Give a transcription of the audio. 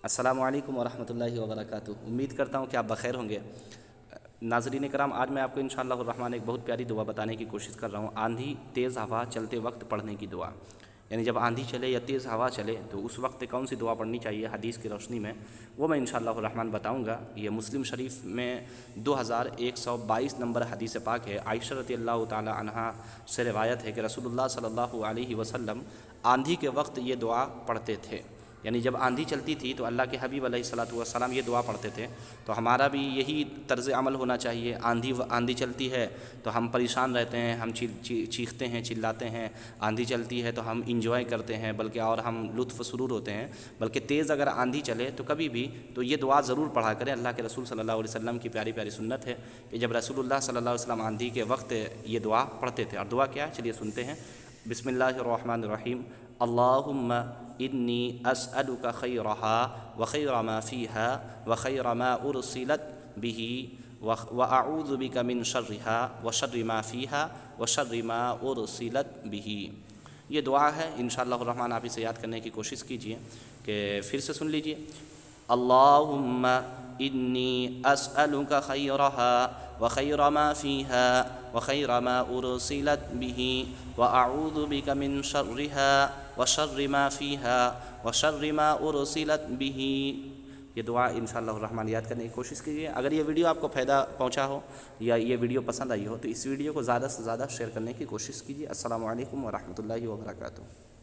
السلام علیکم ورحمۃ اللہ وبرکاتہ۔ امید کرتا ہوں کہ آپ بخیر ہوں گے۔ ناظرین کرام، آج میں آپ کو انشاءاللہ الرحمن ایک بہت پیاری دعا بتانے کی کوشش کر رہا ہوں۔ آندھی تیز ہوا چلتے وقت پڑھنے کی دعا، یعنی جب آندھی چلے یا تیز ہوا چلے تو اس وقت کون سی دعا پڑھنی چاہیے حدیث کی روشنی میں، وہ میں انشاءاللہ الرحمن بتاؤں گا۔ یہ مسلم شریف میں 2122 نمبر حدیث پاک ہے۔ عائشہ رضی اللہ تعالی عنہا سے روایت ہے کہ رسول اللہ صلی اللہ علیہ وسلم آندھی کے وقت یہ دعا پڑھتے تھے، یعنی جب آندھی چلتی تھی تو اللہ کے حبیب علیہ الصلوۃ والسلام یہ دعا پڑھتے تھے۔ تو ہمارا بھی یہی طرز عمل ہونا چاہیے۔ آندھی چلتی ہے تو ہم پریشان رہتے ہیں، ہم چیختے ہیں، چلاتے ہیں۔ آندھی چلتی ہے تو ہم انجوائے کرتے ہیں، بلکہ اور ہم لطف سرور ہوتے ہیں۔ بلکہ تیز اگر آندھی چلے تو کبھی بھی تو یہ دعا ضرور پڑھا کریں۔ اللہ کے رسول صلی اللہ علیہ وسلم کی پیاری پیاری سنت ہے کہ جب رسول اللہ صلی اللہ علیہ وسلم آندھی کے وقت یہ دعا پڑھتے تھے۔ اور دعا کیا ہے چلیے سنتے ہیں۔ بسم اللہ الرحمن الرحیم۔ اللہم انی اسألک خیرہا وخیر ما فیہا وخیر ما ارسلت بہ واعوذ بک من شرہا وشر ما فیہا وشر ما ارسلت بہ۔ یہ دعا ہے، انشاءاللہ الرحمن آپ اسے یاد کرنے کی کوشش کیجئے کہ پھر سے سن لیجئے۔ اللہم انی اسألک خیرہا وخیر ما فیہا وخیر ما ارسلت بہ واعوذ بک من شرہا وشر ما فیہا وشر ما ارسلت بہ۔ یہ دعا انشاءاللہ الرحمن یاد کرنے کی کوشش کیجیے۔ اگر یہ ویڈیو آپ کو فائدہ پہنچا ہو یا یہ ویڈیو پسند آئی ہو تو اس ویڈیو کو زیادہ سے زیادہ شیئر کرنے کی کوشش کیجیے۔ السلام علیکم ورحمۃ اللہ وبرکاتہ۔